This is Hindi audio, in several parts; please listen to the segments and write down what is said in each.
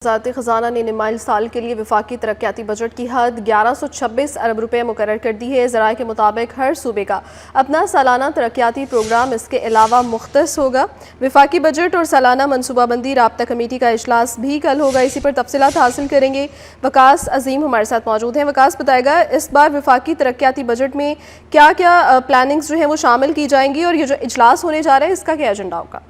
वज़ारत ख़ज़ाना ने निमाइल साल के लिए वफाकी तरक्याती बजट की हद 1126 अरब रुपये मुकर्रर कर दी है। ज़राए के मुताबिक हर सूबे का अपना सालाना तरक्याती प्रोग्राम इसके अलावा मुख्तस होगा। वफाकी बजट और सालाना मनसूबाबंदी राब्ता कमेटी का इजलास भी कल होगा। इसी पर तफसीलात हासिल करेंगे। वकास अजीम हमारे साथ मौजूद हैं। वकास, बताएगा इस बार वफाकी तरक्याती बजट में क्या क्या प्लानिंग्स जो हैं वो शामिल की जाएंगी और ये जो इजलास होने जा रहा है इसका क्या एजेंडा होगा?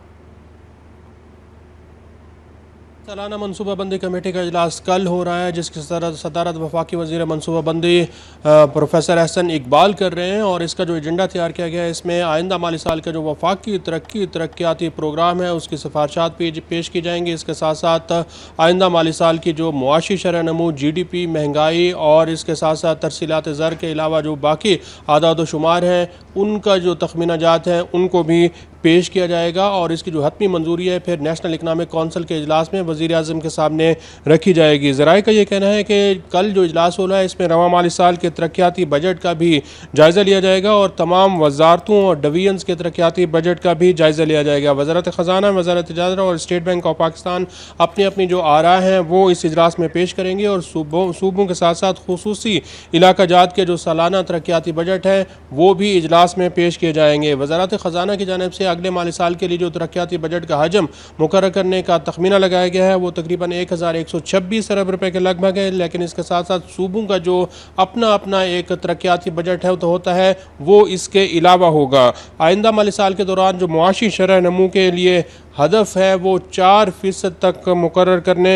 सालाना मनसूबाबंदी कमेटी का इजलास कल हो रहा है, जिसकी सदारत वफाकी वज़ीर मनसूबाबंदी प्रोफेसर एहसन इकबाल कर रहे हैं। और इसका जो एजेंडा तैयार किया गया है, इसमें आइंदा माली साल का जो वफाकी तरक्याती प्रोग्राम है उसकी सिफारशात पेश की जाएंगी। इसके साथ साथ आइंदा माली साल की जो मुआशी शरह नमू, GDP, महंगाई और इसके साथ साथ तरसीलात ज़र के अलावा जो बाकी आदाद व शुमार हैं उनका जो तखमीना जात हैं उनको भी पेश किया जाएगा। और इसकी जो हतमी मंजूरी है फिर नेशनल इकनॉमिक कौंसिल के इजलास में वज़ीर आज़म के सामने रखी जाएगी। ज़राए का ये कहना है कि कल जो इजलास हो रहा है इसमें रवा माली साल के तरक्याती बजट का भी जायज़ा लिया जाएगा और तमाम वजारतों और डिवीजन्स के तरक्याती बजट का भी जायज़ा लिया जाएगा। वज़ारत ख़ज़ाना, वज़ारत तिजारत और स्टेट बैंक ऑफ पाकिस्तान अपनी अपनी जो आरा हैं वो इस इजलास में पेश करेंगे और सूबों के साथ साथ खुसूसी इलाका जात के जो सालाना तरक्याती बजट है वो भी इजलास में पेश किए जाएंगे। वज़ारत ख़ज़ाना की जानिब से अगले माली साल के लिए जो तरक्याती बजट का हजम मुकर्रर करने का तखमीना लगाया गया है वो तकरीबन 1126 अरब रुपए के लगभग है। लेकिन इसके साथ साथ सूबों का जो अपना अपना एक तरक्याती बजट है तो होता है वो इसके अलावा होगा। आइंदा माली साल के दौरान जो मुआशी शरह नमू के लिए हदफ है वो 4% तक मुकर्रर करने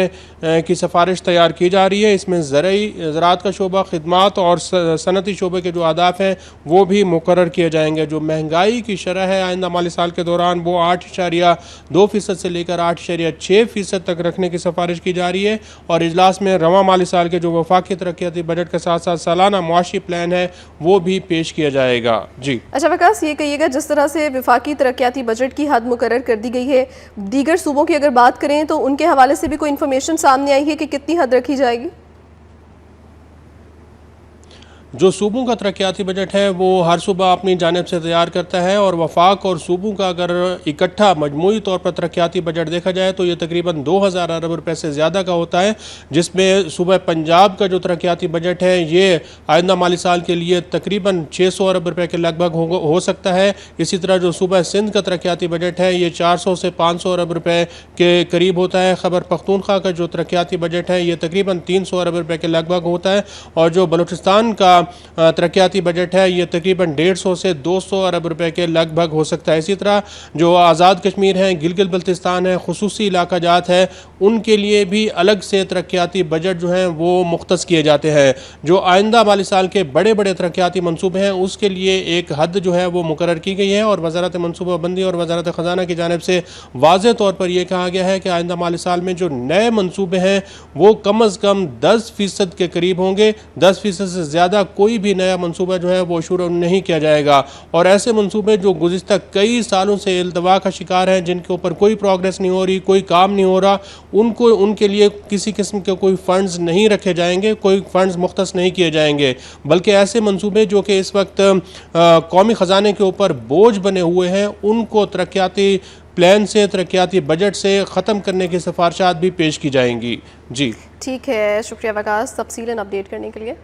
की सिफारिश तैयार की जा रही है। इसमें ज़राअत का शोबा, खिदमात और सनती शोबे के जो अहदाफ हैं वो भी मुकर्रर किए जाएंगे। जो महंगाई की शरह है आइंदा माली साल के दौरान वो 8.2% से लेकर 8.6% तक रखने की सिफारिश की जा रही है। और इजलास में रवा माली साल के जो वफाकी तरक्याती बजट के साथ साथ सालाना मुआशी प्लान है वो भी पेश किया जाएगा। जी अच्छा वकास, ये कहिएगा जिस तरह से वफाकी तरक्याती बजट की हद मुकर्रर कर दी गई है, दीगर सूबों की अगर बात करें तो उनके हवाले से भी कोई इन्फॉर्मेशन सामने आई है कि कितनी हद रखी जाएगी? जो सूबों का तरक्याती बजट है वो हर सूबा अपनी जानिब से तैयार करता है और वफाक और सूबों का अगर इकट्ठा मजमूई तौर पर तरक्याती बजट देखा जाए तो ये तकरीबन 2000 अरब रुपये से ज़्यादा का होता है। जिसमें सूबा पंजाब का जो तरक्याती बजट है ये आइंदा माली साल के लिए तकरीबन 600 अरब रुपये के लगभग हो सकता है। इसी तरह जो सूबा सिंध का तरक्याती बजट है ये 400 से 500 अरब रुपये के करीब होता है। खैबर पख्तूनख्वा का जो तरक्याती बजट है ये तकरीबन 300 अरब रुपये के लगभग होता है। और जो बलूचिस्तान का तरक्याती बजट है ये तकरीबन 150 से 200 अरब रुपए के लगभग हो सकता है। इसी तरह जो आज़ाद कश्मीर है, गिलगित बल्तिस्तान है, खुसूसी इलाका जात है, उनके लिए भी अलग से तरक्याती बजट जो हैं वो मुख्तस किए जाते हैं। जो आइंदा माली साल के बड़े बड़े तरक्याती मनसूबे हैं उसके लिए एक हद जो है वो मुकर्रर की गई है। और वज़ारत मनसूबाबंदी और वज़ारत ख़ज़ाना की जानिब से वाज़ेह तौर पर यह कहा गया है कि आइंदा माली साल में जो नए मनसूबे हैं वो कम अज़ कम 10% के करीब होंगे। 10% से ज़्यादा कोई भी नया मंसूबा जो है वो शुरू नहीं किया जाएगा। और ऐसे मंसूबे जो गुज़िश्ता कई सालों से इल्तवा का शिकार हैं, जिनके ऊपर कोई प्रोग्रेस नहीं हो रही, कोई काम नहीं हो रहा, उनके लिए किसी किस्म के कोई फ़ंड्स नहीं रखे जाएंगे, कोई फ़ंड्स मुख्तस नहीं किए जाएंगे। बल्कि ऐसे मंसूबे जो कि इस वक्त कौमी ख़जाने के ऊपर बोझ बने हुए हैं उनको तरक्याती प्लान से, तरक्याती बजट से ख़त्म करने की सिफारिशात भी पेश की जाएंगी। जी ठीक है, शुक्रिया वकास तफसीलन अपडेट करने के लिए।